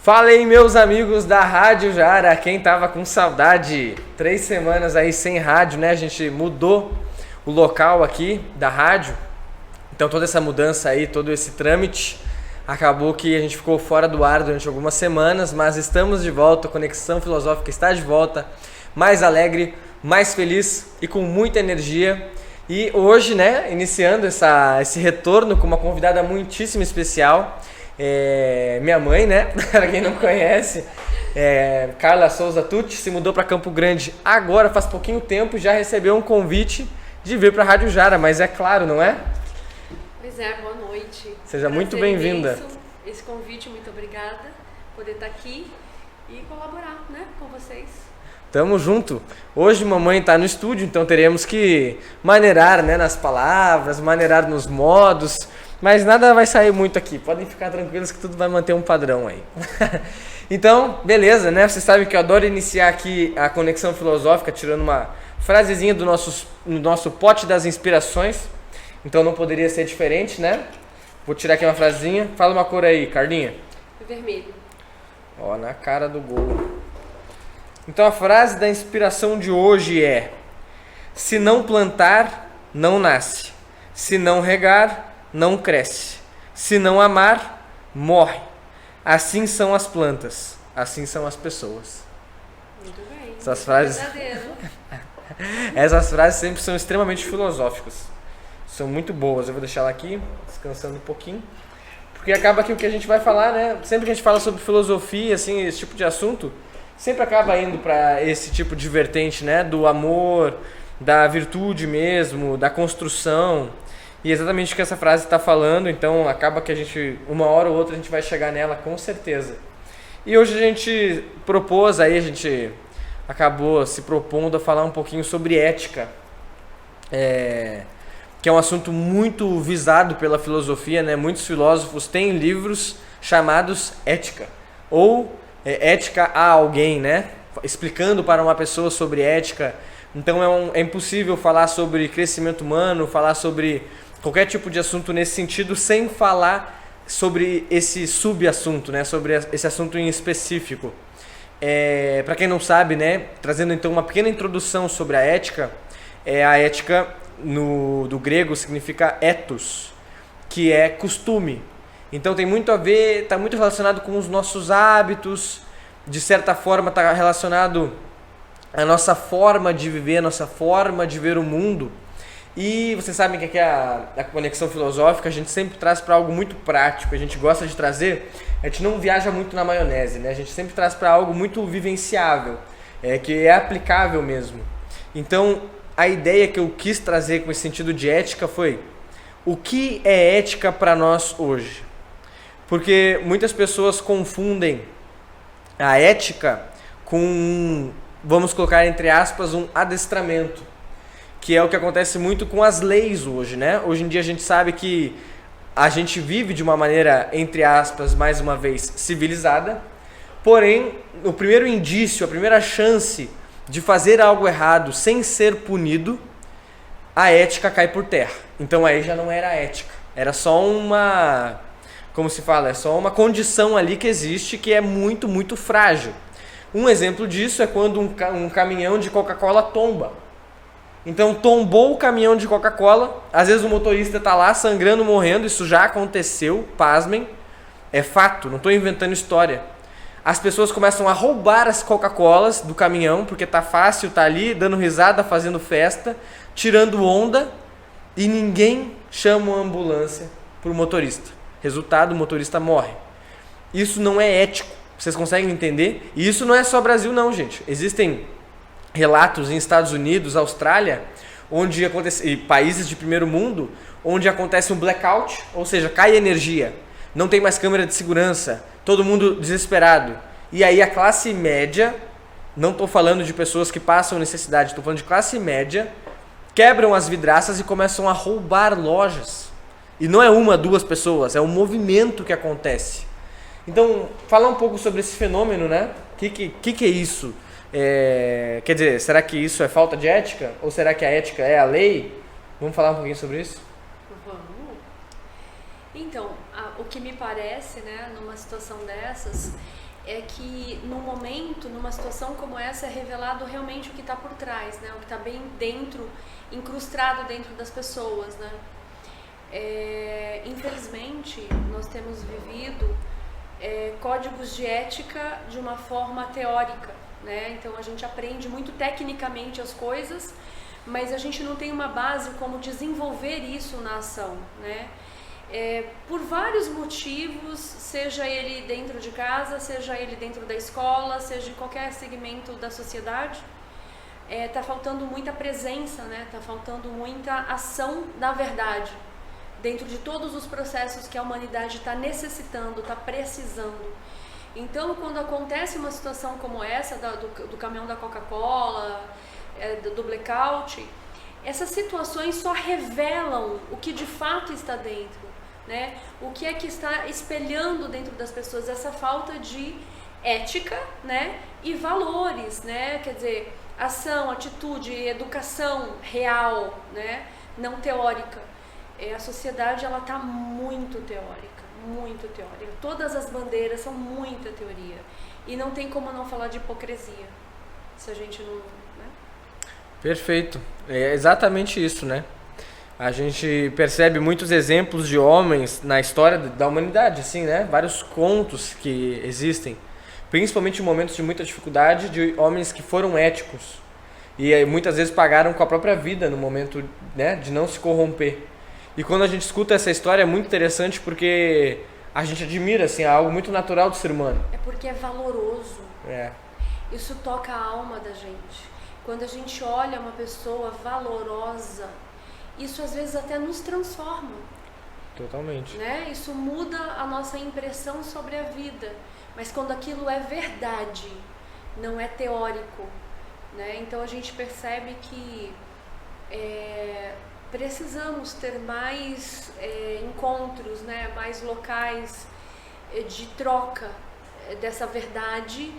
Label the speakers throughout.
Speaker 1: Fala aí, meus amigos da Rádio Jara, quem tava com saudade, 3 semanas aí sem rádio, né? A gente mudou o local aqui da rádio, então toda essa mudança aí, todo esse trâmite, acabou que a gente ficou fora do ar durante algumas semanas, mas estamos de volta, a Conexão Filosófica está de volta, mais alegre, mais feliz e com muita energia. E hoje, né, iniciando esse retorno com uma convidada muitíssimo especial, minha mãe, né, para quem não conhece, Carla Souza Tucci, se mudou para Campo Grande agora, faz pouquinho tempo, e já recebeu um convite de vir para a Rádio Jara, mas é claro, não é?
Speaker 2: Pois é, boa noite.
Speaker 1: Seja muito bem-vinda.
Speaker 2: Esse convite, muito obrigada por poder estar aqui e colaborar, né, com vocês.
Speaker 1: Tamo junto. Hoje mamãe tá no estúdio, então teremos que maneirar, né, nas palavras, maneirar nos modos, mas nada vai sair muito aqui. Podem ficar tranquilos que tudo vai manter um padrão aí. Então, beleza, né? Vocês sabem que eu adoro iniciar aqui a Conexão Filosófica tirando uma frasezinha do nosso pote das inspirações. Então não poderia ser diferente, né? Vou tirar aqui uma frasezinha. Fala uma cor aí, Carlinha.
Speaker 2: Vermelho.
Speaker 1: Ó, na cara do gol. Então a frase da inspiração de hoje é: se não plantar, não nasce. Se não regar, não cresce. Se não amar, morre. Assim são as plantas, assim são as pessoas.
Speaker 2: Muito bem.
Speaker 1: Essas frases... Essas frases sempre são extremamente filosóficas. São muito boas. Eu vou deixar ela aqui, descansando um pouquinho. Porque acaba que o que a gente vai falar, né? Sempre que a gente fala sobre filosofia, assim, esse tipo de assunto, sempre acaba indo para esse tipo de vertente, né? Do amor, da virtude mesmo, da construção. E exatamente o que essa frase está falando, então acaba que a gente, uma hora ou outra, a gente vai chegar nela com certeza. E hoje a gente propôs, aí a gente acabou se propondo a falar um pouquinho sobre ética, que é um assunto muito visado pela filosofia, né? Muitos filósofos têm livros chamados Ética, ou Ética a alguém, né? Explicando para uma pessoa sobre ética. Então é impossível falar sobre crescimento humano, falar sobre qualquer tipo de assunto nesse sentido sem falar sobre esse subassunto, né? Sobre esse assunto em específico. Para quem não sabe, né? Trazendo então uma pequena introdução sobre a ética do grego significa ethos, que é costume. Então tem muito a ver, está muito relacionado com os nossos hábitos, de certa forma está relacionado à nossa forma de viver, a nossa forma de ver o mundo. E vocês sabem que aqui a Conexão Filosófica a gente sempre traz para algo muito prático, a gente gosta de trazer, a gente não viaja muito na maionese, né? A gente sempre traz para algo muito vivenciável, que é aplicável mesmo. Então a ideia que eu quis trazer com esse sentido de ética foi: o que é ética para nós hoje? Porque muitas pessoas confundem a ética com, vamos colocar entre aspas, um adestramento, que é o que acontece muito com as leis hoje, né? Hoje em dia a gente sabe que a gente vive de uma maneira, entre aspas, mais uma vez, civilizada, porém, o primeiro indício, a primeira chance de fazer algo errado sem ser punido, a ética cai por terra. Então aí já não era ética, era só uma... Como se fala, é só uma condição ali que existe, que é muito, muito frágil. Um exemplo disso é quando um caminhão de Coca-Cola tomba. Então tombou o caminhão de Coca-Cola, às vezes o motorista está lá sangrando, morrendo, isso já aconteceu, pasmem, é fato, não estou inventando história. As pessoas começam a roubar as Coca-Colas do caminhão, porque tá fácil, tá ali dando risada, fazendo festa, tirando onda, e ninguém chama uma ambulância para o motorista. Resultado, o motorista morre. Isso não é ético. Vocês conseguem entender? E isso não é só Brasil não, gente. Existem relatos em Estados Unidos, Austrália, e países de primeiro mundo, onde acontece um blackout, ou seja, cai energia, não tem mais câmera de segurança, todo mundo desesperado. E aí a classe média, não estou falando de pessoas que passam necessidade, estou falando de classe média, quebram as vidraças e começam a roubar lojas. E não é uma, duas pessoas, é um movimento que acontece. Então, falar um pouco sobre esse fenômeno, né? O que é isso? Quer dizer, será que isso é falta de ética? Ou será que a ética é a lei? Vamos falar um pouquinho sobre isso?
Speaker 2: Vamos. Então, o que me parece, né, numa situação dessas, é que no momento, numa situação como essa, é revelado realmente o que está por trás, né? O que está bem dentro, incrustado dentro das pessoas, né? Infelizmente, nós temos vivido códigos de ética de uma forma teórica, né? Então a gente aprende muito tecnicamente as coisas, mas a gente não tem uma base como desenvolver isso na ação, né? Por vários motivos, seja ele dentro de casa, seja ele dentro da escola, seja em qualquer segmento da sociedade, tá faltando muita presença, né? Tá faltando muita ação da verdade dentro de todos os processos que a humanidade está necessitando, está precisando. Então, quando acontece uma situação como essa, do caminhão da Coca-Cola, do blackout, essas situações só revelam o que de fato está dentro, né? O que é que está espelhando dentro das pessoas essa falta de ética, né? E valores, né? Quer dizer, ação, atitude, educação real, né? Não teórica. A sociedade, ela está muito teórica, muito teórica. Todas as bandeiras são muita teoria. E não tem como não falar de hipocrisia, se a gente não... né?
Speaker 1: Perfeito. É exatamente isso, né? A gente percebe muitos exemplos de homens na história da humanidade, assim, né? Vários contos que existem, principalmente em momentos de muita dificuldade, de homens que foram éticos e muitas vezes pagaram com a própria vida no momento, né, de não se corromper. E quando a gente escuta essa história é muito interessante porque a gente admira, assim, é algo muito natural do ser humano.
Speaker 2: É porque é valoroso. Isso toca a alma da gente. Quando a gente olha uma pessoa valorosa, isso às vezes até nos transforma.
Speaker 1: Totalmente.
Speaker 2: Né? Isso muda a nossa impressão sobre a vida. Mas quando aquilo é verdade, não é teórico, né? Então a gente percebe que precisamos ter mais encontros, né? Mais locais de troca dessa verdade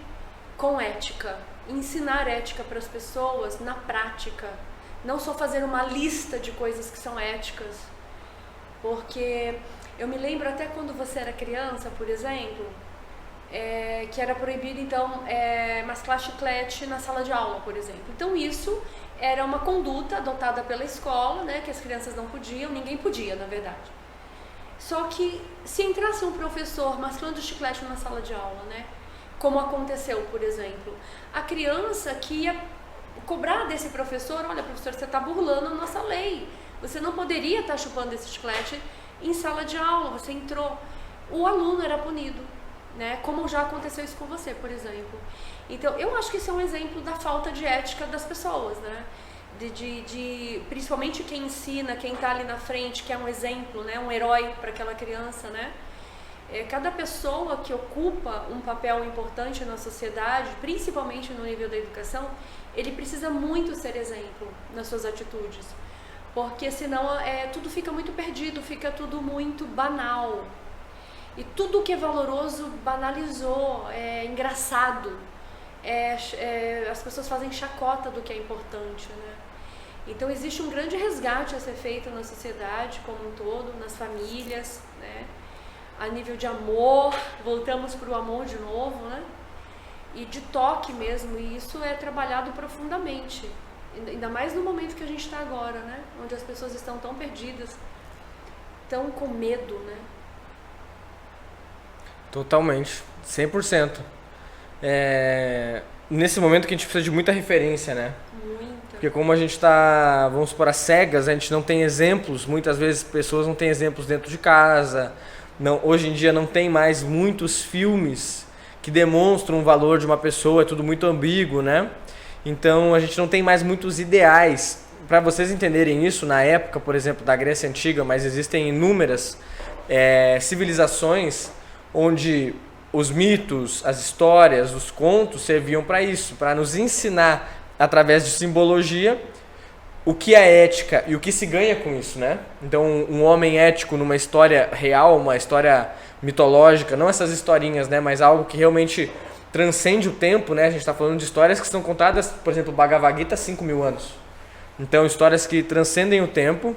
Speaker 2: com ética. Ensinar ética para as pessoas na prática. Não só fazer uma lista de coisas que são éticas. Porque eu me lembro até quando você era criança, por exemplo, que era proibido, então, mascar chiclete na sala de aula, por exemplo. Então isso era uma conduta adotada pela escola, né, que as crianças não podiam, ninguém podia, na verdade. Só que se entrasse um professor mascando chiclete na sala de aula, né, como aconteceu, por exemplo, a criança que ia cobrar desse professor, olha, professor, você está burlando a nossa lei, você não poderia estar chupando esse chiclete em sala de aula, você entrou. O aluno era punido, né, como já aconteceu isso com você, por exemplo. Então, eu acho que isso é um exemplo da falta de ética das pessoas, né? Principalmente quem ensina, quem está ali na frente, que é um exemplo, né? Um herói para aquela criança, né? Cada pessoa que ocupa um papel importante na sociedade, principalmente no nível da educação, ele precisa muito ser exemplo nas suas atitudes, porque senão tudo fica muito perdido, fica tudo muito banal. E tudo que é valoroso banalizou, é engraçado. As pessoas fazem chacota do que é importante, né? Então existe um grande resgate a ser feito na sociedade como um todo, nas famílias, né? A nível de amor, voltamos para o amor de novo, né? E de toque mesmo, e isso é trabalhado profundamente, ainda mais no momento que a gente está agora, né? Onde as pessoas estão tão perdidas, tão com medo, né?
Speaker 1: Totalmente, 100%. Nesse momento que a gente precisa de muita referência, né?
Speaker 2: Muita.
Speaker 1: Porque como a gente está, vamos supor, às cegas, a gente não tem exemplos, muitas vezes pessoas não têm exemplos dentro de casa, hoje em dia não tem mais muitos filmes que demonstram o valor de uma pessoa, é tudo muito ambíguo, né? Então a gente não tem mais muitos ideais. Para vocês entenderem isso, na época, por exemplo, da Grécia Antiga, mas existem inúmeras civilizações onde os mitos, as histórias, os contos serviam para isso, para nos ensinar através de simbologia o que é ética e o que se ganha com isso, né? Então, um homem ético numa história real, uma história mitológica, não essas historinhas, né? Mas algo que realmente transcende o tempo, né? A gente está falando de histórias que são contadas, por exemplo, Bhagavad Gita há 5.000 anos. Então, histórias que transcendem o tempo,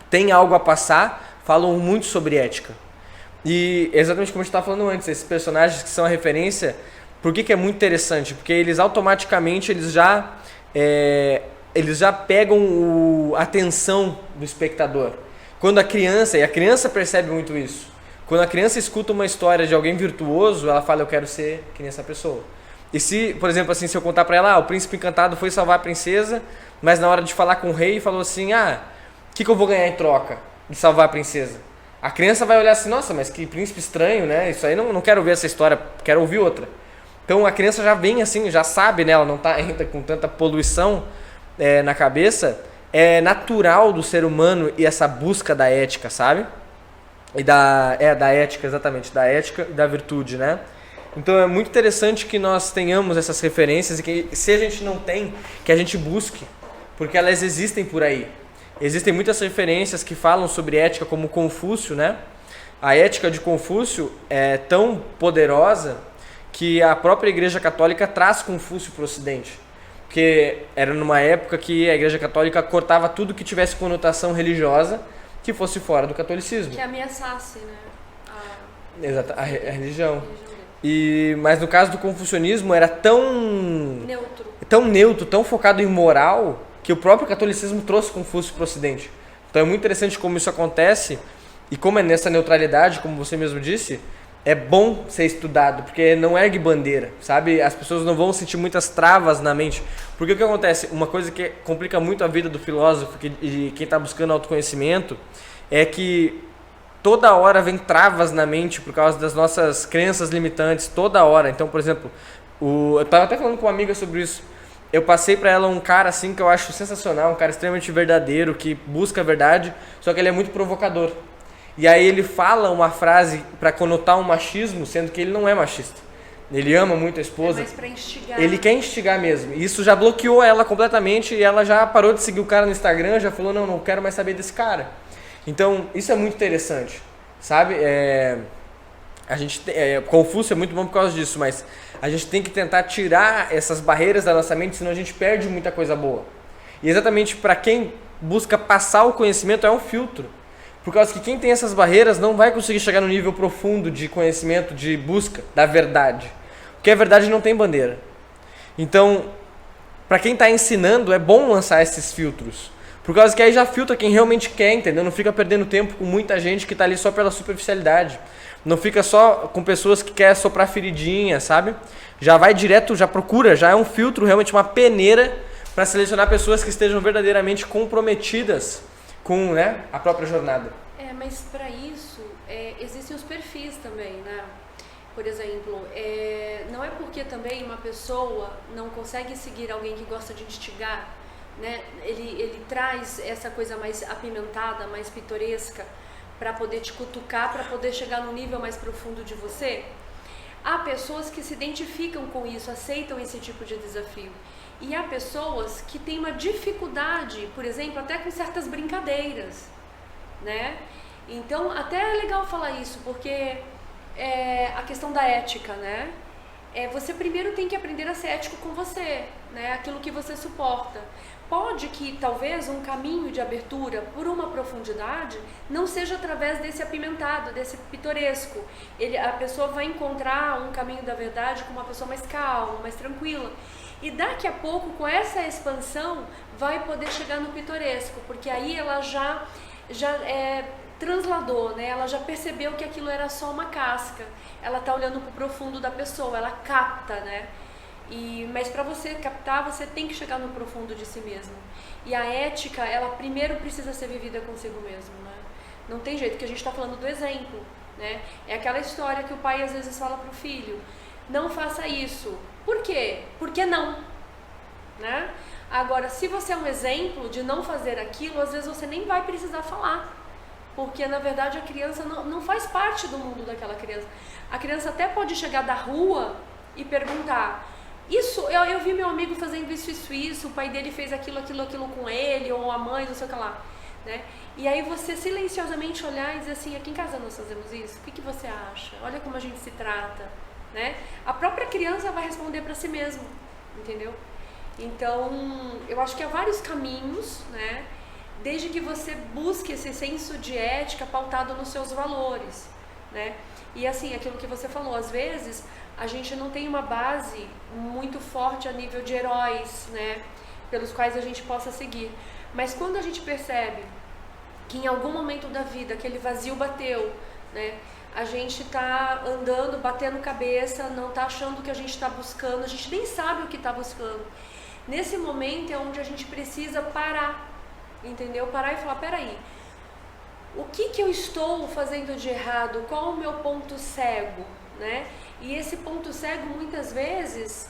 Speaker 1: têm algo a passar, falam muito sobre ética. E exatamente como a gente estava falando antes, esses personagens que são a referência, por que é muito interessante? Porque eles automaticamente eles já pegam a atenção do espectador. Quando a criança percebe muito isso. Quando a criança escuta uma história de alguém virtuoso, ela fala, eu quero ser que nem essa pessoa. E se, por exemplo, assim, se eu contar pra ela, o príncipe encantado foi salvar a princesa, mas na hora de falar com o rei, falou assim, o que eu vou ganhar em troca de salvar a princesa? A criança vai olhar assim, nossa, mas que príncipe estranho, né? Isso aí não quero ver essa história, quero ouvir outra. Então a criança já vem assim, já sabe, né? Ela não está ainda com tanta poluição na cabeça. É natural do ser humano e essa busca da ética, sabe? E da ética, exatamente, da ética e da virtude, né? Então é muito interessante que nós tenhamos essas referências e que, se a gente não tem, que a gente busque, porque elas existem por aí. Existem muitas referências que falam sobre ética, como Confúcio, né? A ética de Confúcio é tão poderosa que a própria Igreja Católica traz Confúcio para o Ocidente. Porque era numa época que a Igreja Católica cortava tudo que tivesse conotação religiosa que fosse fora do catolicismo.
Speaker 2: Que ameaçasse, né?
Speaker 1: Exato, a religião. Mas no caso do confucionismo era tão neutro, tão focado em moral, que o próprio catolicismo trouxe Confúcio para o Ocidente. Então é muito interessante como isso acontece e como é nessa neutralidade, como você mesmo disse, é bom ser estudado, porque não ergue bandeira, sabe? As pessoas não vão sentir muitas travas na mente. Porque o que acontece? Uma coisa que complica muito a vida do filósofo e quem está buscando autoconhecimento é que toda hora vem travas na mente por causa das nossas crenças limitantes, toda hora. Então, por exemplo, eu estava até falando com uma amiga sobre isso. Eu passei para ela um cara assim que eu acho sensacional, um cara extremamente verdadeiro, que busca a verdade, só que ele é muito provocador. E aí ele fala uma frase para conotar um machismo, sendo que ele não é machista. Ele ama muito a esposa.
Speaker 2: É mais pra instigar.
Speaker 1: Ele quer instigar mesmo. E isso já bloqueou ela completamente e ela já parou de seguir o cara no Instagram, já falou, não quero mais saber desse cara. Então, isso é muito interessante, sabe? Confúcio é muito bom por causa disso, mas a gente tem que tentar tirar essas barreiras da nossa mente, senão a gente perde muita coisa boa. E exatamente para quem busca passar o conhecimento é um filtro. Por causa que quem tem essas barreiras não vai conseguir chegar no nível profundo de conhecimento, de busca da verdade. Porque a verdade não tem bandeira. Então, para quem está ensinando, é bom lançar esses filtros. Por causa que aí já filtra quem realmente quer, entendeu? Não fica perdendo tempo com muita gente que está ali só pela superficialidade. Não fica só com pessoas que querem soprar feridinha, sabe? Já vai direto, já procura, já é um filtro, realmente uma peneira para selecionar pessoas que estejam verdadeiramente comprometidas com, né, a própria jornada.
Speaker 2: Mas para isso existem os perfis também, né? Por exemplo, não é porque também uma pessoa não consegue seguir alguém que gosta de instigar, né? Ele traz essa coisa mais apimentada, mais pitoresca, para poder te cutucar, para poder chegar no nível mais profundo de você. Há pessoas que se identificam com isso, aceitam esse tipo de desafio. E há pessoas que têm uma dificuldade, por exemplo, até com certas brincadeiras, né? Então, até é legal falar isso, porque a questão da ética, né? Você primeiro tem que aprender a ser ético com você, né? Aquilo que você suporta. Pode que talvez um caminho de abertura por uma profundidade não seja através desse apimentado, desse pitoresco. A pessoa vai encontrar um caminho da verdade com uma pessoa mais calma, mais tranquila. E daqui a pouco, com essa expansão, vai poder chegar no pitoresco, porque aí ela já transladou, né? Ela já percebeu que aquilo era só uma casca. Ela está olhando para o profundo da pessoa, ela capta, né? Mas para você captar, você tem que chegar no profundo de si mesmo. E a ética, ela primeiro precisa ser vivida consigo mesmo, né? Não tem jeito, porque a gente está falando do exemplo, né? É aquela história que o pai às vezes fala para o filho, não faça isso. Por quê? Porque não, né? Agora, se você é um exemplo de não fazer aquilo, às vezes você nem vai precisar falar. Porque, na verdade, a criança não faz parte do mundo daquela criança. A criança até pode chegar da rua e perguntar, eu vi meu amigo fazendo isso, o pai dele fez aquilo com ele, ou a mãe, não sei o que lá, né? E aí você silenciosamente olhar e dizer assim, aqui em casa nós fazemos isso, o que você acha? Olha como a gente se trata, né? A própria criança vai responder para si mesma, entendeu? Então, eu acho que há vários caminhos, né? Desde que você busque esse senso de ética pautado nos seus valores, né? E assim, aquilo que você falou, às vezes a gente não tem uma base muito forte a nível de heróis, né? Pelos quais a gente possa seguir. Mas quando a gente percebe que em algum momento da vida aquele vazio bateu, né? A gente tá andando, batendo cabeça, não tá achando o que a gente tá buscando, a gente nem sabe o que tá buscando. Nesse momento é onde a gente precisa parar, entendeu? Parar e falar, peraí, o que eu estou fazendo de errado? Qual o meu ponto cego, né? E esse ponto cego, muitas vezes,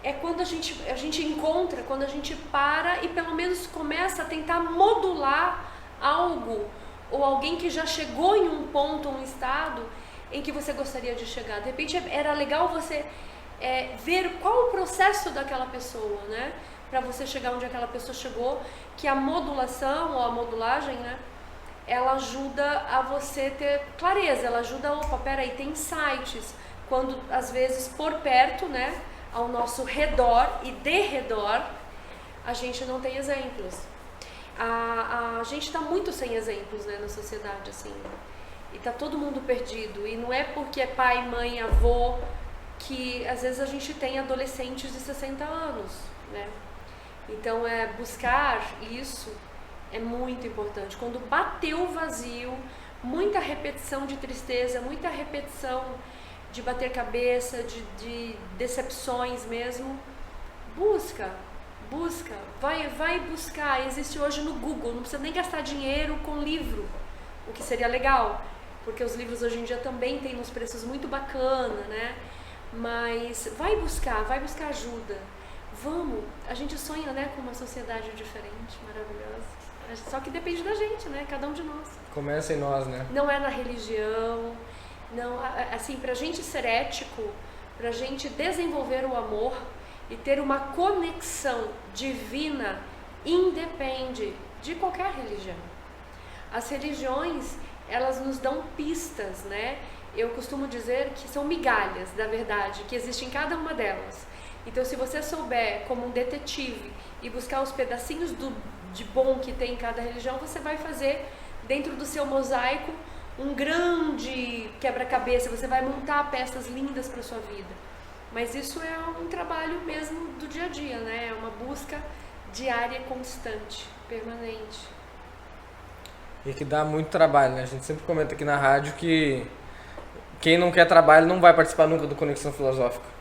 Speaker 2: é quando a gente encontra, quando a gente para e pelo menos começa a tentar modular algo, ou alguém que já chegou em um ponto, um estado, em que você gostaria de chegar. De repente, era legal você ver qual o processo daquela pessoa, né? Para você chegar onde aquela pessoa chegou, que a modulação, ou a modulagem, né? Ela ajuda a você ter clareza, ela ajuda, opa, peraí, tem insights, quando às vezes por perto, né, ao nosso redor e de redor, a gente não tem exemplos. A gente está muito sem exemplos, né, na sociedade, assim, e tá todo mundo perdido, e não é porque é pai, mãe, avô, que às vezes a gente tem adolescentes de 60 anos, né, então buscar isso é muito importante. Quando bateu o vazio, muita repetição de tristeza, muita repetição de bater cabeça, de decepções mesmo, busca, vai buscar. Existe hoje no Google, não precisa nem gastar dinheiro com livro, o que seria legal, porque os livros hoje em dia também têm uns preços muito bacana, né? Mas vai buscar ajuda. Vamos, a gente sonha, né, com uma sociedade diferente, maravilhosa. Só que depende da gente, né? Cada um de nós.
Speaker 1: Começa em nós, né?
Speaker 2: Não é na religião, não, assim, pra gente ser ético, pra gente desenvolver o amor e ter uma conexão divina, independe de qualquer religião. As religiões, elas nos dão pistas, né? Eu costumo dizer que são migalhas da verdade, que existem em cada uma delas. Então, se você souber, como um detetive, e buscar os pedacinhos de bom que tem em cada religião, você vai fazer dentro do seu mosaico um grande quebra-cabeça, você vai montar peças lindas para sua vida. Mas isso é um trabalho mesmo do dia a dia, né? É uma busca diária, constante, permanente.
Speaker 1: E que dá muito trabalho, né? A gente sempre comenta aqui na rádio que quem não quer trabalho não vai participar nunca do Conexão Filosófica.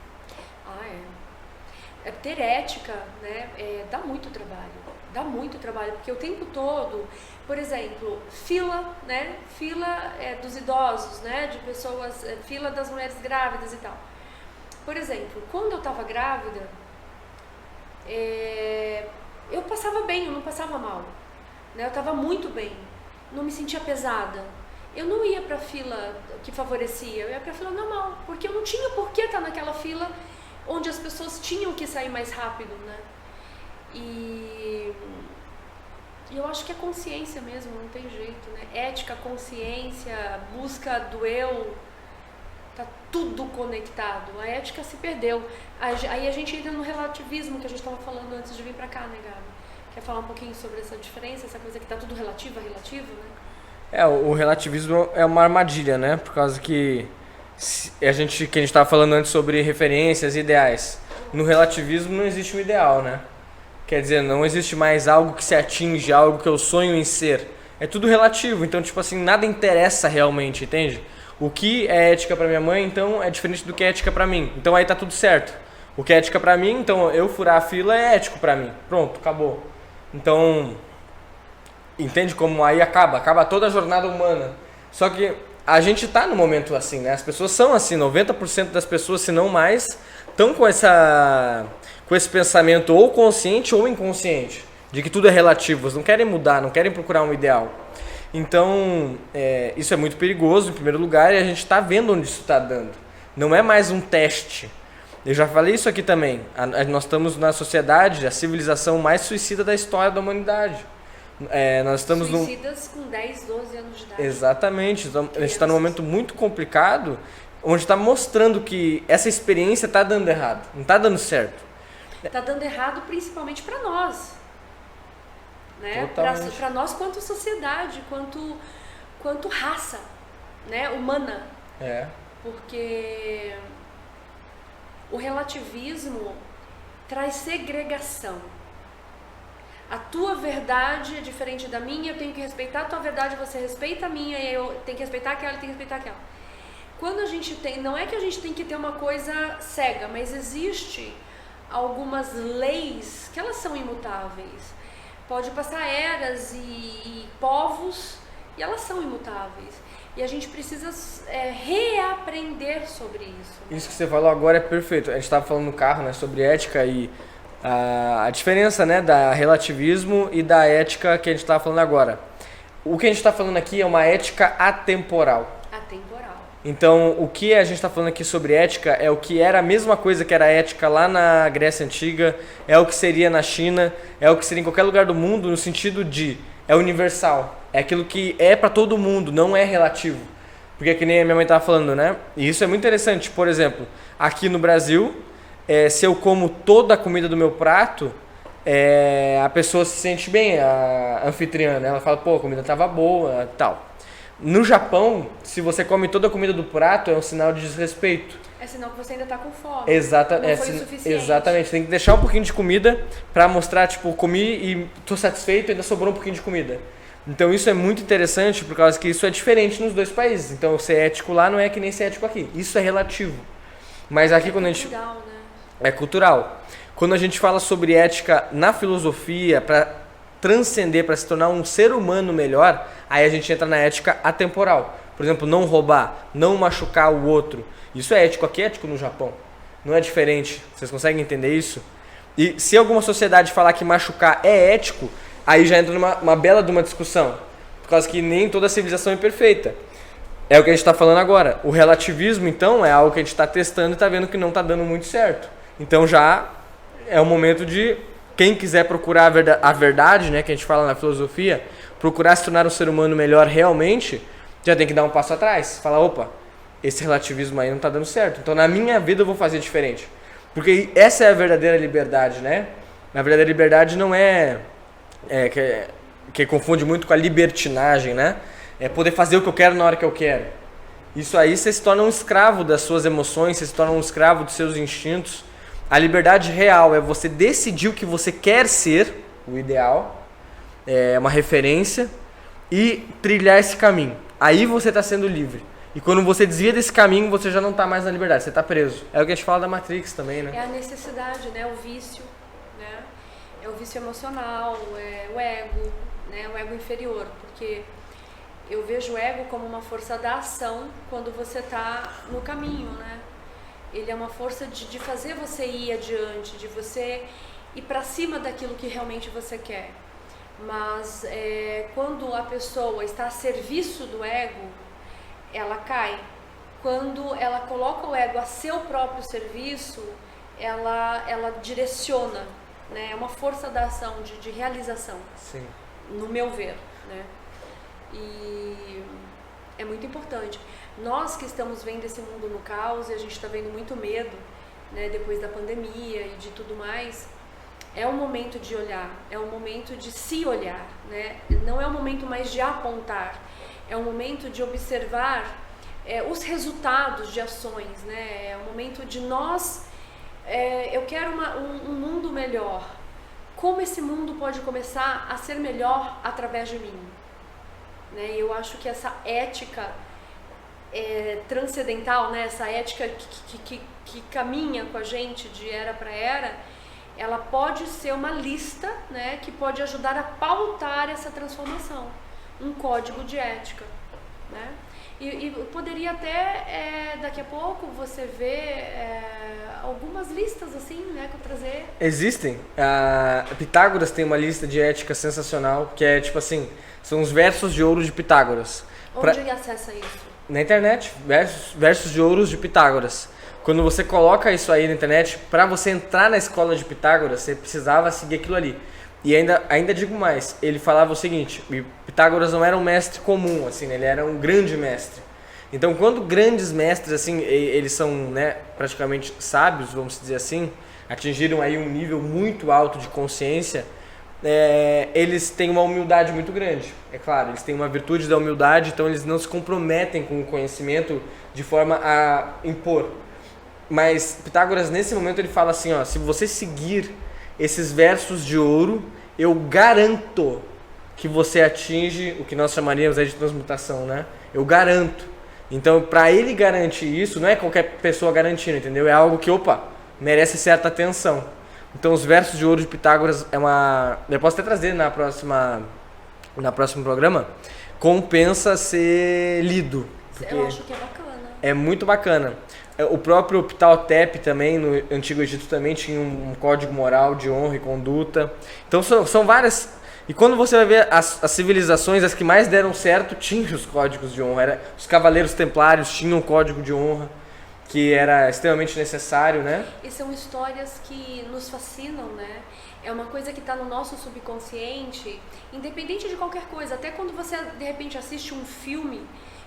Speaker 2: Ter ética, né? Dá muito trabalho, porque o tempo todo, por exemplo, fila, né? Fila dos idosos, né? De pessoas, fila das mulheres grávidas e tal. Por exemplo, quando eu estava grávida, eu passava bem, eu não passava mal, né? Eu estava muito bem, não me sentia pesada. Eu não ia para a fila que favorecia, eu ia para a fila normal, porque eu não tinha por que estar naquela fila onde as pessoas tinham que sair mais rápido, né? E eu acho que é consciência mesmo, não tem jeito, né? Ética, consciência, busca do eu, tá tudo conectado. A ética se perdeu. Aí a gente entra no relativismo que a gente estava falando antes de vir pra cá, né, Gabi? Quer falar um pouquinho sobre essa diferença, essa coisa que tá tudo relativo, né?
Speaker 1: O relativismo é uma armadilha, né? Por causa que a gente estava falando antes sobre referências e ideais. No relativismo não existe um ideal, né? Quer dizer, não existe mais algo que se atinge, algo que eu sonho em ser. É tudo relativo, então, tipo assim, nada interessa realmente, entende? O que é ética pra minha mãe, então, é diferente do que é ética pra mim. Então aí tá tudo certo. O que é ética pra mim, então, eu furar a fila é ético pra mim. Pronto, acabou. Então, entende como aí acaba toda a jornada humana. Só que a gente tá no momento assim, né? As pessoas são assim, 90% das pessoas, se não mais, estão com esse pensamento ou consciente ou inconsciente, de que tudo é relativo, eles não querem mudar, não querem procurar um ideal. Então, isso é muito perigoso, em primeiro lugar, e a gente está vendo onde isso está dando. Não é mais um teste. Eu já falei isso aqui também. Nós estamos na sociedade, a civilização mais suicida da história da humanidade. Nós estamos
Speaker 2: suicidas com 10, 12 anos de idade.
Speaker 1: Exatamente. Então, a gente está num momento muito complicado, onde está mostrando que essa experiência está dando errado, não está dando certo.
Speaker 2: Está dando errado principalmente para nós, né? Para nós quanto sociedade, quanto raça, né, humana.
Speaker 1: É.
Speaker 2: Porque o relativismo traz segregação. A tua verdade é diferente da minha, eu tenho que respeitar a tua verdade, você respeita a minha, e eu tenho que respeitar aquela, eu tenho que respeitar aquela. Quando a gente tem, não é que a gente tem que ter uma coisa cega, mas existe algumas leis que elas são imutáveis. Pode passar eras e povos e elas são imutáveis. E a gente precisa reaprender sobre isso.
Speaker 1: Isso que você falou agora é perfeito. A gente estava falando no carro, né, sobre ética e a diferença, né, da relativismo e da ética que a gente estava falando agora. O que a gente está falando aqui é uma ética atemporal.
Speaker 2: Atemporal.
Speaker 1: Então, o que a gente está falando aqui sobre ética é o que era a mesma coisa que era ética lá na Grécia Antiga, é o que seria na China, é o que seria em qualquer lugar do mundo, no sentido de é universal. É aquilo que é para todo mundo, não é relativo. Porque que nem a minha mãe estava falando, né? E isso é muito interessante. Por exemplo, aqui no Brasil, se eu como toda a comida do meu prato, a pessoa se sente bem, a anfitriã, né? Ela fala, pô, a comida estava boa, tal. No Japão, se você come toda a comida do prato, é um sinal de desrespeito.
Speaker 2: É sinal que você ainda está com fome.
Speaker 1: Não
Speaker 2: foi o suficiente.
Speaker 1: Exatamente. Tem que deixar um pouquinho de comida para mostrar, tipo, comi e tô satisfeito e ainda sobrou um pouquinho de comida. Então isso é muito interessante, por causa que isso é diferente nos dois países. Então ser ético lá não é que nem ser ético aqui. Isso é relativo. Mas aqui quando a gente...
Speaker 2: cultural, né?
Speaker 1: É cultural. Quando a gente fala sobre ética na filosofia, para transcender, para se tornar um ser humano melhor, aí a gente entra na ética atemporal. Por exemplo, não roubar, não machucar o outro. Isso é ético aqui, é ético no Japão. Não é diferente. Vocês conseguem entender isso? E se alguma sociedade falar que machucar é ético, aí já entra numa bela de uma discussão. Por causa que nem toda civilização é perfeita. É o que a gente está falando agora. O relativismo, então, é algo que a gente está testando e está vendo que não está dando muito certo. Então já é o momento de quem quiser procurar a verdade, né, que a gente fala na filosofia, procurar se tornar um ser humano melhor realmente, já tem que dar um passo atrás. Falar, opa, esse relativismo aí não está dando certo. Então na minha vida eu vou fazer diferente. Porque essa é a verdadeira liberdade, né? A verdadeira liberdade não que confunde muito com a libertinagem, né? É poder fazer o que eu quero na hora que eu quero. Isso aí você se torna um escravo das suas emoções, você se torna um escravo dos seus instintos. A liberdade real é você decidir o que você quer ser, o ideal, é uma referência, e trilhar esse caminho. Aí você está sendo livre. E quando você desvia desse caminho, você já não está mais na liberdade, você está preso. É o que a gente fala da Matrix também, né?
Speaker 2: É a necessidade, né? O vício, né? É o vício emocional, é o ego, né? O ego inferior, porque eu vejo o ego como uma força da ação quando você está no caminho, né? Ele é uma força de fazer você ir adiante, de você ir para cima daquilo que realmente você quer. Mas quando a pessoa está a serviço do ego, ela cai. Quando ela coloca o ego a seu próprio serviço, ela direciona, né? É uma força da ação, de realização.
Speaker 1: Sim.
Speaker 2: No meu ver, né? E é muito importante. Nós que estamos vendo esse mundo no caos, e a gente está vendo muito medo, né, depois da pandemia e de tudo mais, é o momento de olhar, é o momento de se olhar, né? Não é o momento mais de apontar, é o momento de observar os resultados de ações, né? É o momento de nós, eu quero um mundo melhor. Como esse mundo pode começar a ser melhor através de mim? Né? Eu acho que essa ética transcendental, né? Essa ética que caminha com a gente de era para era, ela pode ser uma lista, né? Que pode ajudar a pautar essa transformação, um código de ética, né? E poderia até, daqui a pouco, você ver algumas listas assim, né, que eu trazer.
Speaker 1: Existem. Pitágoras tem uma lista de ética sensacional, que é tipo assim, são os versos de ouro de Pitágoras.
Speaker 2: Onde acessa isso?
Speaker 1: Na internet, versos de ouros de Pitágoras. Quando você coloca isso aí na internet, para você entrar na escola de Pitágoras, você precisava seguir aquilo ali. E ainda digo mais, ele falava o seguinte, Pitágoras não era um mestre comum, assim, né? Ele era um grande mestre. Então, quando grandes mestres, assim, eles são, né, praticamente sábios, vamos dizer assim, atingiram aí um nível muito alto de consciência, eles têm uma humildade muito grande. É claro, eles têm uma virtude da humildade, então eles não se comprometem com o conhecimento de forma a impor. Mas Pitágoras, nesse momento, ele fala assim, ó, se você seguir esses versos de ouro, eu garanto que você atinge o que nós chamaríamos aí de transmutação, né? Eu garanto. Então, para ele garantir isso, não é qualquer pessoa garantindo, entendeu? É algo que, merece certa atenção. Então, os versos de ouro de Pitágoras eu posso até trazer no próximo programa, compensa ser lido.
Speaker 2: Eu acho que é bacana.
Speaker 1: É muito bacana. O próprio Ptahotep também, no Antigo Egito, também tinha um código moral de honra e conduta. Então, são várias... E quando você vai ver as civilizações, as que mais deram certo, tinham os códigos de honra. Os cavaleiros templários tinham um código de honra, que era extremamente necessário, né?
Speaker 2: E são histórias que nos fascinam, né? É uma coisa que está no nosso subconsciente, independente de qualquer coisa. Até quando você, de repente, assiste um filme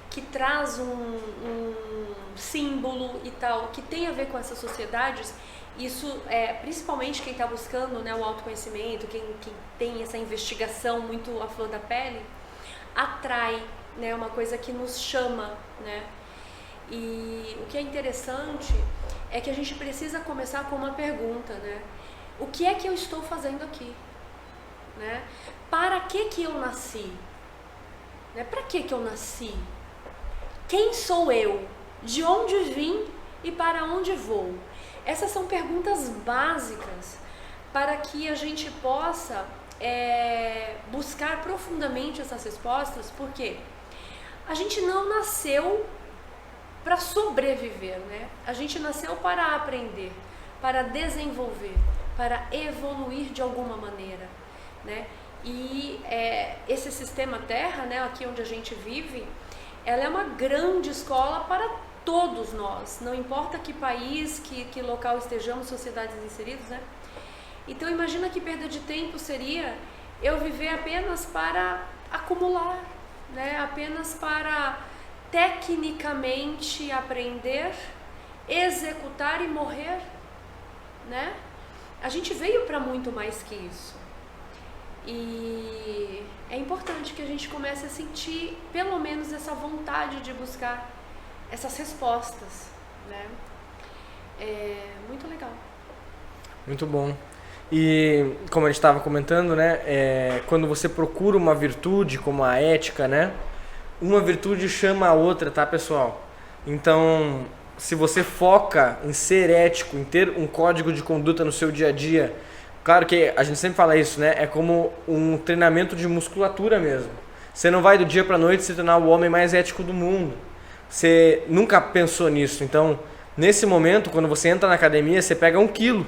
Speaker 2: que traz um símbolo e tal, que tem a ver com essas sociedades, isso, principalmente quem está buscando, né, o autoconhecimento, quem tem essa investigação muito à flor da pele, atrai, né, uma coisa que nos chama, né? E o que é interessante é que a gente precisa começar com uma pergunta, né? O que é que eu estou fazendo aqui? Né? Para que eu nasci? Né? Para que eu nasci? Quem sou eu? De onde vim e para onde vou? Essas são perguntas básicas para que a gente possa buscar profundamente essas respostas, porque a gente não nasceu para sobreviver, né? A gente nasceu para aprender, para desenvolver, para evoluir de alguma maneira, né? E esse sistema Terra, né, aqui onde a gente vive, ela é uma grande escola para todos nós, não importa que país, que local estejamos, sociedades inseridas, né? Então imagina que perda de tempo seria eu viver apenas para acumular, né? Apenas para tecnicamente aprender, executar e morrer, né? A gente veio para muito mais que isso. E é importante que a gente comece a sentir pelo menos essa vontade de buscar essas respostas, né? É muito legal.
Speaker 1: Muito bom. E como a gente estava comentando, né, quando você procura uma virtude como a ética, né, uma virtude chama a outra, tá, pessoal? Então, se você foca em ser ético, em ter um código de conduta no seu dia a dia, claro que a gente sempre fala isso, né? É como um treinamento de musculatura mesmo. Você não vai do dia para a noite se tornar o homem mais ético do mundo. Você nunca pensou nisso. Então, nesse momento, quando você entra na academia, você pega 1 quilo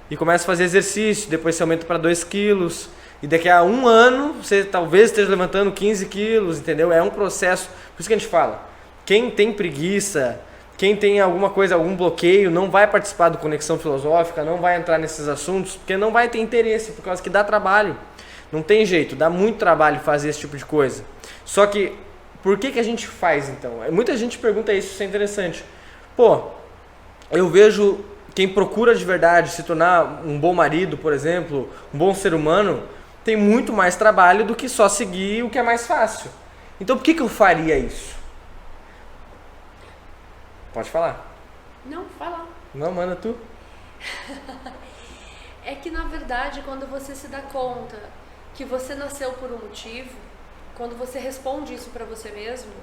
Speaker 1: e começa a fazer exercício. Depois você aumenta para 2 quilos. E daqui a 1 ano, você talvez esteja levantando 15 quilos, entendeu? É um processo. Por isso que a gente fala, quem tem preguiça, quem tem alguma coisa, algum bloqueio, não vai participar do Conexão Filosófica, não vai entrar nesses assuntos, porque não vai ter interesse, por causa que dá trabalho. Não tem jeito, dá muito trabalho fazer esse tipo de coisa. Só que, por que a gente faz então? Muita gente pergunta isso é interessante. Pô, eu vejo quem procura de verdade se tornar um bom marido, por exemplo, um bom ser humano, tem muito mais trabalho do que só seguir o que é mais fácil. Então por que eu faria isso? Pode falar.
Speaker 2: Não, fala.
Speaker 1: Não, manda tu.
Speaker 2: É que na verdade, quando você se dá conta que você nasceu por um motivo, quando você responde isso para você mesmo,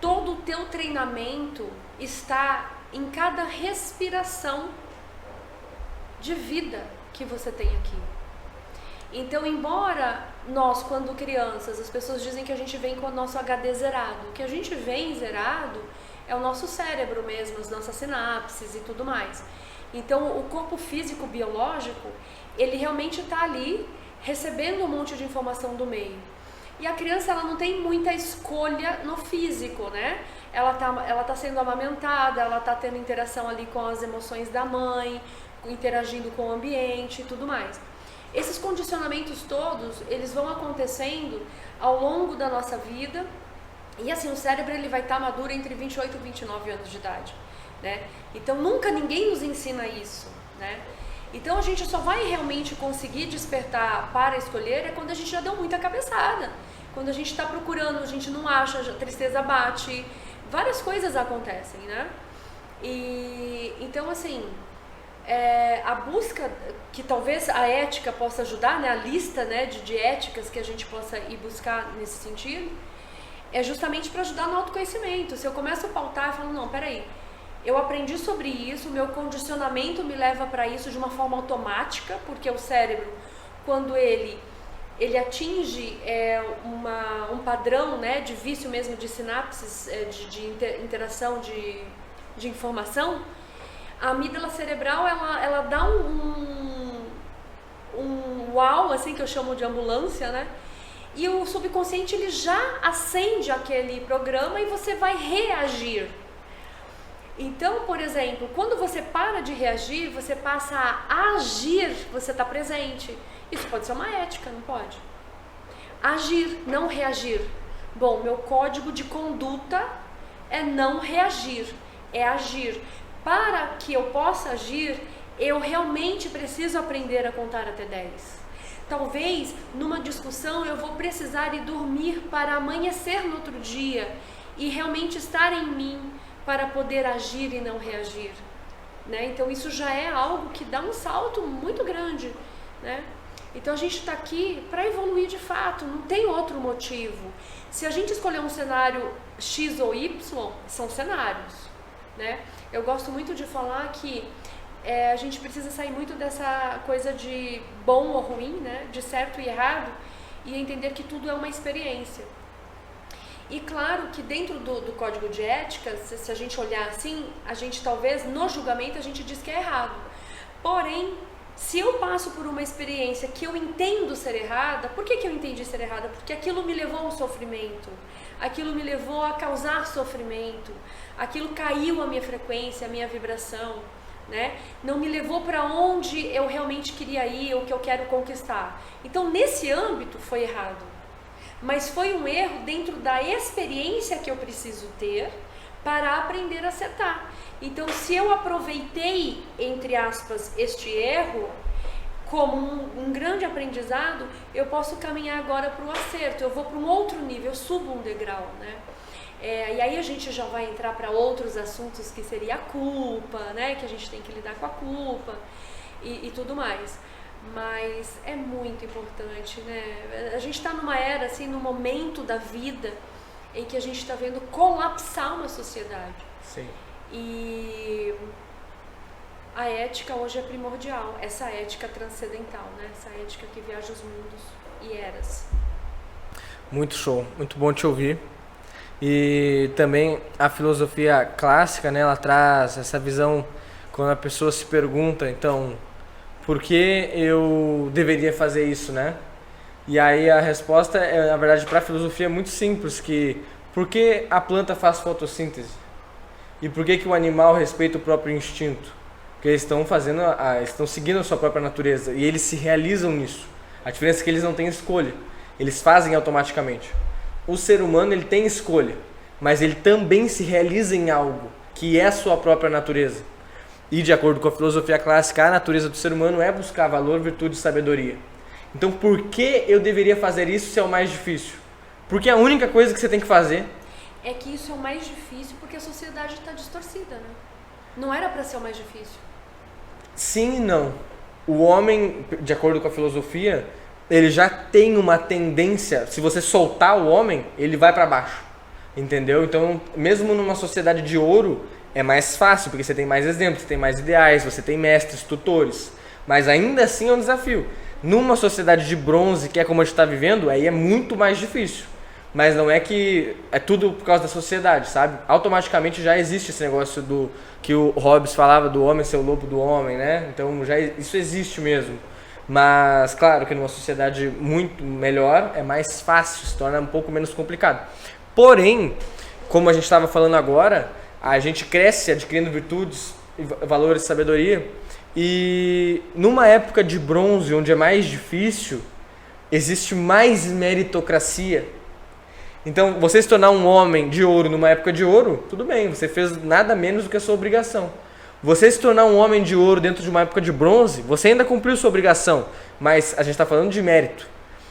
Speaker 2: todo o teu treinamento está em cada respiração de vida que você tem aqui. Então, embora nós, quando crianças, as pessoas dizem que a gente vem com o nosso HD zerado, o que a gente vem zerado é o nosso cérebro mesmo, as nossas sinapses e tudo mais. Então, o corpo físico biológico, ele realmente está ali recebendo um monte de informação do meio. E a criança, ela não tem muita escolha no físico, né? Ela tá sendo amamentada, ela tá tendo interação ali com as emoções da mãe, interagindo com o ambiente e tudo mais. Esses condicionamentos todos, eles vão acontecendo ao longo da nossa vida. E assim, o cérebro ele vai estar maduro entre 28 e 29 anos de idade, né? Então nunca ninguém nos ensina isso, né? Então a gente só vai realmente conseguir despertar para escolher é quando a gente já deu muita cabeçada. Quando a gente está procurando, a gente não acha, a tristeza bate, várias coisas acontecem, né? E então assim, a busca, que talvez a ética possa ajudar, né? A lista, né, de éticas que a gente possa ir buscar nesse sentido, é justamente para ajudar no autoconhecimento. Se eu começo a pautar e falo, não, peraí, eu aprendi sobre isso, meu condicionamento me leva para isso de uma forma automática, porque o cérebro, quando ele atinge um padrão, né, de vício mesmo, de sinapses, de interação de informação, a amígdala cerebral, ela dá um uau, assim, que eu chamo de ambulância, né? E o subconsciente, ele já acende aquele programa e você vai reagir. Então, por exemplo, quando você para de reagir, você passa a agir, você está presente. Isso pode ser uma ética, não pode? Agir, não reagir. Bom, meu código de conduta é não reagir, é agir. Para que eu possa agir, eu realmente preciso aprender a contar até 10. Talvez, numa discussão, eu vou precisar ir dormir para amanhecer no outro dia e realmente estar em mim para poder agir e não reagir, né? Então isso já é algo que dá um salto muito grande, né? Então a gente está aqui para evoluir de fato, não tem outro motivo. Se a gente escolher um cenário X ou Y, são cenários, né? Eu gosto muito de falar que a gente precisa sair muito dessa coisa de bom ou ruim, né? De certo e errado, e entender que tudo é uma experiência. E claro que dentro do código de ética, se a gente olhar assim, a gente talvez no julgamento a gente diz que é errado. Porém, se eu passo por uma experiência que eu entendo ser errada, por que eu entendi ser errada? Porque aquilo me levou ao sofrimento, aquilo me levou a causar sofrimento, aquilo caiu a minha frequência, a minha vibração, né? Não me levou para onde eu realmente queria ir, o que eu quero conquistar. Então, nesse âmbito, foi errado. Mas foi um erro dentro da experiência que eu preciso ter para aprender a acertar. Então, se eu aproveitei, entre aspas, este erro como um grande aprendizado, eu posso caminhar agora para o acerto, eu vou para um outro nível, eu subo um degrau, né? E aí a gente já vai entrar para outros assuntos, que seria a culpa, né? Que a gente tem que lidar com a culpa e tudo mais. Mas é muito importante, né? A gente está numa era, assim, num momento da vida em que a gente está vendo colapsar uma sociedade.
Speaker 1: Sim.
Speaker 2: E a ética hoje é primordial, essa ética transcendental, né? Essa ética que viaja os mundos e eras.
Speaker 1: Muito show, muito bom te ouvir. E também a filosofia clássica, né? Ela traz essa visão quando a pessoa se pergunta, então, por que eu deveria fazer isso, né? E aí a resposta na verdade, para a filosofia é muito simples, que por que a planta faz fotossíntese? E por que o animal respeita o próprio instinto? Porque eles estão estão seguindo a sua própria natureza e eles se realizam nisso. A diferença é que eles não têm escolha, eles fazem automaticamente. O ser humano, ele tem escolha, mas ele também se realiza em algo que é a sua própria natureza. E de acordo com a filosofia clássica, a natureza do ser humano é buscar valor, virtude e sabedoria. Então, por que eu deveria fazer isso se é o mais difícil? Porque a única coisa que você tem que fazer
Speaker 2: é que isso é o mais difícil porque a sociedade está distorcida, né? Não era para ser o mais difícil.
Speaker 1: Sim e não. O homem, de acordo com a filosofia, ele já tem uma tendência, se você soltar o homem, ele vai para baixo. Entendeu? Então, mesmo numa sociedade de ouro, é mais fácil, porque você tem mais exemplos, você tem mais ideais, você tem mestres, tutores. Mas ainda assim é um desafio. Numa sociedade de bronze, que é como a gente está vivendo, aí é muito mais difícil. Mas não é que é tudo por causa da sociedade, sabe? Automaticamente já existe esse negócio do que o Hobbes falava do homem ser o lobo do homem, né? Então já isso existe mesmo. Mas claro que numa sociedade muito melhor é mais fácil, se torna um pouco menos complicado. Porém, como a gente estava falando agora, a gente cresce adquirindo virtudes, valores e sabedoria. E numa época de bronze, onde é mais difícil, existe mais meritocracia. Então, você se tornar um homem de ouro numa época de ouro, tudo bem, você fez nada menos do que a sua obrigação. Você se tornar um homem de ouro dentro de uma época de bronze, você ainda cumpriu sua obrigação, mas a gente está falando de mérito.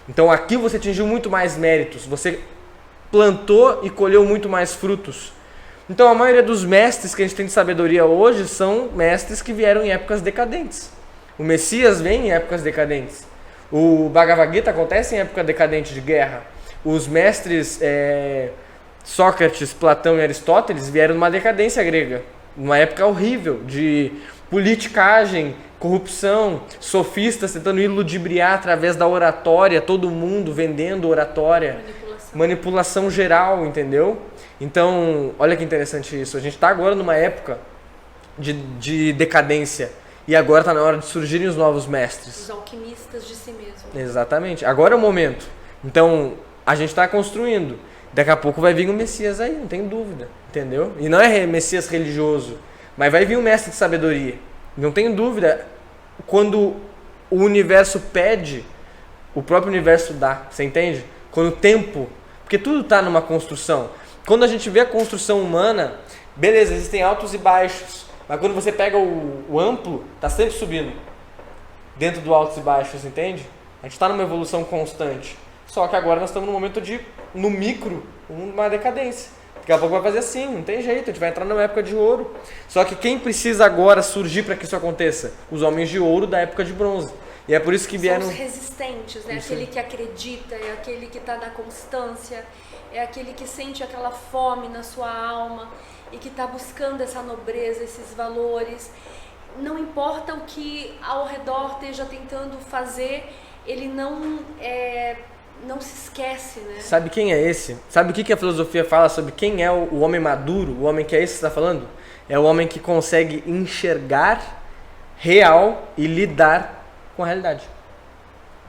Speaker 1: Então aqui você atingiu muito mais méritos, você plantou e colheu muito mais frutos. Então a maioria dos mestres que a gente tem de sabedoria hoje são mestres que vieram em épocas decadentes. O Messias vem em épocas decadentes. O Bhagavad Gita acontece em época decadente de guerra. Os mestres Sócrates, Platão e Aristóteles vieram numa decadência grega. Numa época horrível de politicagem, corrupção, sofistas tentando iludibriar através da oratória, todo mundo vendendo oratória, manipulação geral, entendeu? Então, olha que interessante isso. A gente está agora numa época de decadência e agora está na hora de surgirem os novos mestres.
Speaker 2: Os alquimistas de si mesmo.
Speaker 1: Exatamente. Agora é o momento. Então, a gente está construindo. Daqui a pouco vai vir um Messias aí, não tem dúvida, entendeu? E não é Messias religioso, mas vai vir um mestre de sabedoria. Não tenho dúvida, quando o universo pede, o próprio universo dá, você entende? Quando o tempo, porque tudo está numa construção. Quando a gente vê a construção humana, beleza, existem altos e baixos, mas quando você pega o amplo, está sempre subindo, dentro do altos e baixos, entende? A gente está numa evolução constante. Só que agora nós estamos num momento no micro, uma decadência. Daqui a pouco vai fazer assim, não tem jeito, a gente vai entrar numa época de ouro. Só que quem precisa agora surgir para que isso aconteça? Os homens de ouro da época de bronze. E é por isso que vieram...
Speaker 2: São os resistentes, né? Aquele que acredita, é aquele que está na constância, é aquele que sente aquela fome na sua alma e que está buscando essa nobreza, esses valores. Não importa o que ao redor esteja tentando fazer, ele não se esquece, né?
Speaker 1: Sabe quem é esse? Sabe o que a filosofia fala sobre quem é o homem maduro? O homem que é esse que você está falando? É o homem que consegue enxergar real e lidar com a realidade.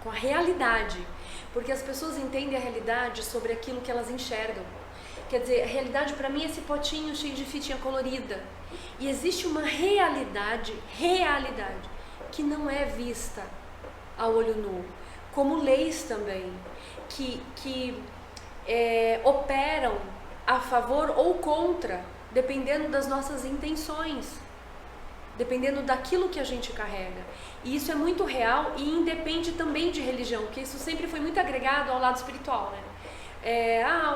Speaker 2: Com a realidade. Porque as pessoas entendem a realidade sobre aquilo que elas enxergam. Quer dizer, a realidade para mim é esse potinho cheio de fitinha colorida. E existe uma realidade, que não é vista a olho nu. Como leis também, que operam a favor ou contra, dependendo das nossas intenções, dependendo daquilo que a gente carrega. E isso é muito real e independe também de religião, porque isso sempre foi muito agregado ao lado espiritual, né?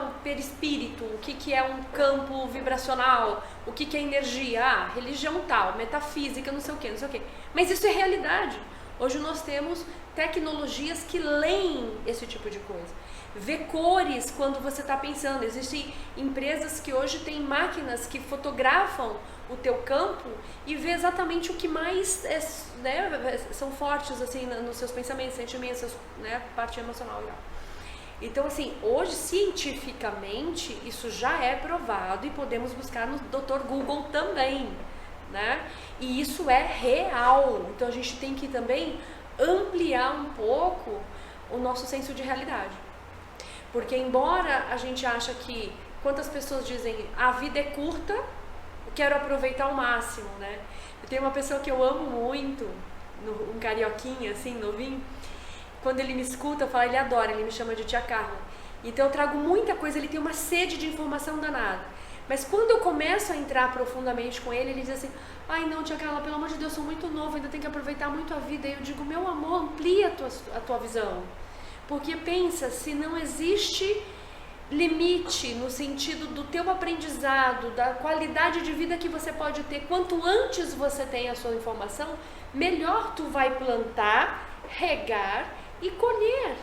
Speaker 2: O perispírito, o que é um campo vibracional, o que é energia, religião tal, metafísica, não sei o que. Mas isso é realidade. Hoje nós temos tecnologias que leem esse tipo de coisa. Vê cores quando você está pensando. Existem empresas que hoje têm máquinas que fotografam o teu campo e vê exatamente o que mais são fortes assim, nos seus pensamentos, sentimentos, parte emocional e tal. Então, assim, hoje, cientificamente, isso já é provado e podemos buscar no Dr. Google também, né? E isso é real. Então, a gente tem que também ampliar um pouco o nosso senso de realidade. Porque, embora a gente ache que, quantas pessoas dizem, a vida é curta, eu quero aproveitar ao máximo, né? Eu tenho uma pessoa que eu amo muito, um carioquinha, assim, novinho. Quando ele me escuta, eu falo, ele adora, ele me chama de tia Carla. Então eu trago muita coisa, ele tem uma sede de informação danada. Mas quando eu começo a entrar profundamente com ele, ele diz assim, ai não, tia Carla, pelo amor de Deus, eu sou muito novo, ainda tenho que aproveitar muito a vida. E eu digo, meu amor, amplia a tua visão. Porque pensa, se não existe limite no sentido do teu aprendizado, da qualidade de vida que você pode ter, quanto antes você tem a sua informação, melhor tu vai plantar, regar e colher.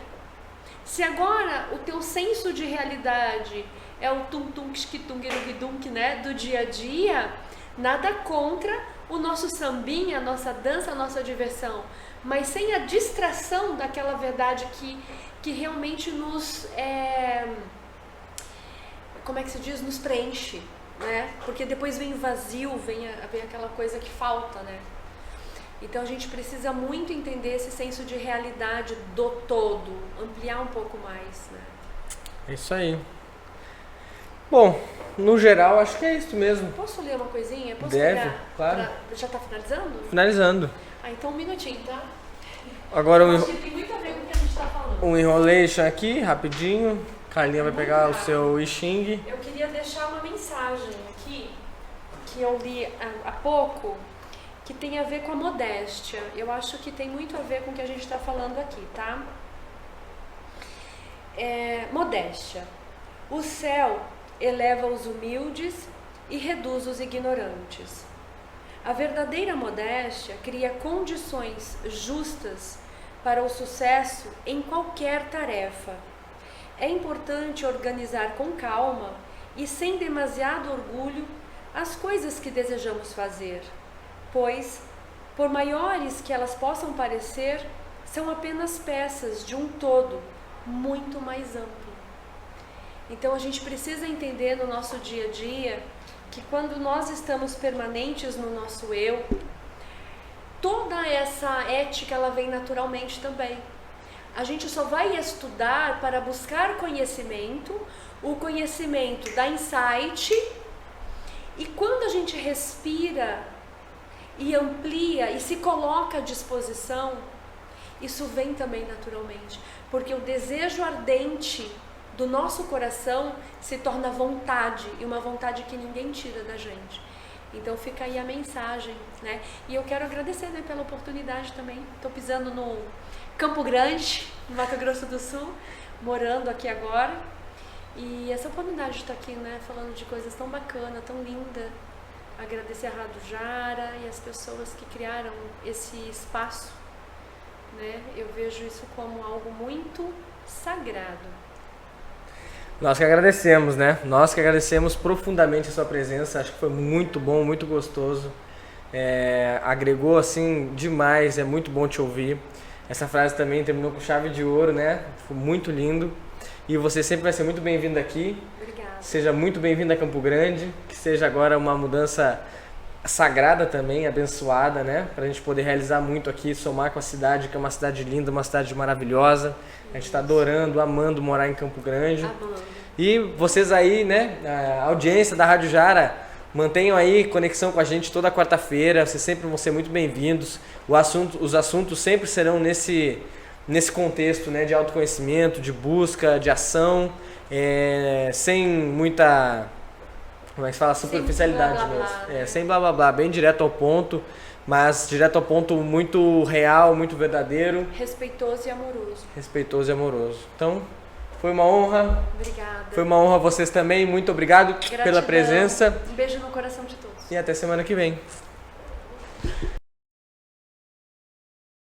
Speaker 2: Se agora o teu senso de realidade é o tum-tum-tum-tum-tum-tum, né, do dia a dia, nada contra o nosso sambinha, a nossa dança, a nossa diversão, mas sem a distração daquela verdade que realmente nos, como é que se diz, nos preenche, né? Porque depois vem vazio, vem aquela coisa que falta, né? Então a gente precisa muito entender esse senso de realidade do todo, ampliar um pouco mais, né?
Speaker 1: É isso aí. Bom, no geral acho que é isso mesmo.
Speaker 2: Posso ler uma coisinha? Posso
Speaker 1: Deve,
Speaker 2: pegar
Speaker 1: claro.
Speaker 2: Já tá finalizando?
Speaker 1: Finalizando.
Speaker 2: Então um minutinho, tá?
Speaker 1: Agora
Speaker 2: Acho que tem muito a ver com o que a gente tá falando.
Speaker 1: um enrolation aqui, rapidinho. Carlinha vai pegar o seu I Ching.
Speaker 2: Eu queria deixar uma mensagem aqui, que eu li há pouco, que tem a ver com a modéstia. Eu acho que tem muito a ver com o que a gente está falando aqui, tá? Modéstia. O céu eleva os humildes e reduz os ignorantes. A verdadeira modéstia cria condições justas para o sucesso em qualquer tarefa. É importante organizar com calma e sem demasiado orgulho as coisas que desejamos fazer, pois, por maiores que elas possam parecer, são apenas peças de um todo muito mais amplo. Então a gente precisa entender no nosso dia a dia que quando nós estamos permanentes no nosso eu, toda essa ética ela vem naturalmente também. A gente só vai estudar para buscar conhecimento, o conhecimento dá insight, e quando a gente respira e amplia e se coloca à disposição, isso vem também naturalmente, porque o desejo ardente do nosso coração se torna vontade, e uma vontade que ninguém tira da gente. Então fica aí a mensagem, né? E eu quero agradecer, né, pela oportunidade também. Estou pisando no Campo Grande, no Mato Grosso do Sul, morando aqui agora. E essa oportunidade de estar aqui, né, falando de coisas tão bacanas, tão lindas. Agradecer a Rádio Jara e as pessoas que criaram esse espaço, né? Eu vejo isso como algo muito sagrado.
Speaker 1: Nós que agradecemos, né? Nós que agradecemos profundamente a sua presença. Acho que foi muito bom, muito gostoso. Agregou, assim, demais. É muito bom te ouvir. Essa frase também terminou com chave de ouro, né? Foi muito lindo. E você sempre vai ser muito bem-vindo aqui.
Speaker 2: Obrigada.
Speaker 1: Seja muito bem-vindo a Campo Grande. Que seja agora uma mudança sagrada também, abençoada, né? Pra gente poder realizar muito aqui, somar com a cidade, que é uma cidade linda, uma cidade maravilhosa. A gente está adorando, amando morar em Campo Grande.
Speaker 2: Amando.
Speaker 1: E vocês aí, né, a audiência da Rádio Jara, mantenham aí conexão com a gente toda quarta-feira. Vocês sempre vão ser muito bem-vindos. Os assuntos sempre serão nesse contexto, né, de autoconhecimento, de busca, de ação, sem muita, como é que se fala, superficialidade
Speaker 2: blá, blá,
Speaker 1: mesmo.
Speaker 2: blá, né?
Speaker 1: Sem blá blá blá, bem direto ao ponto, mas direto ao ponto, muito real, muito verdadeiro.
Speaker 2: Respeitoso e amoroso.
Speaker 1: Respeitoso e amoroso. Então, foi uma honra.
Speaker 2: Obrigada.
Speaker 1: Foi uma honra a vocês também. Muito obrigado
Speaker 2: Gratidão.
Speaker 1: pela presença.
Speaker 2: Um beijo no coração de todos.
Speaker 1: E até semana que vem.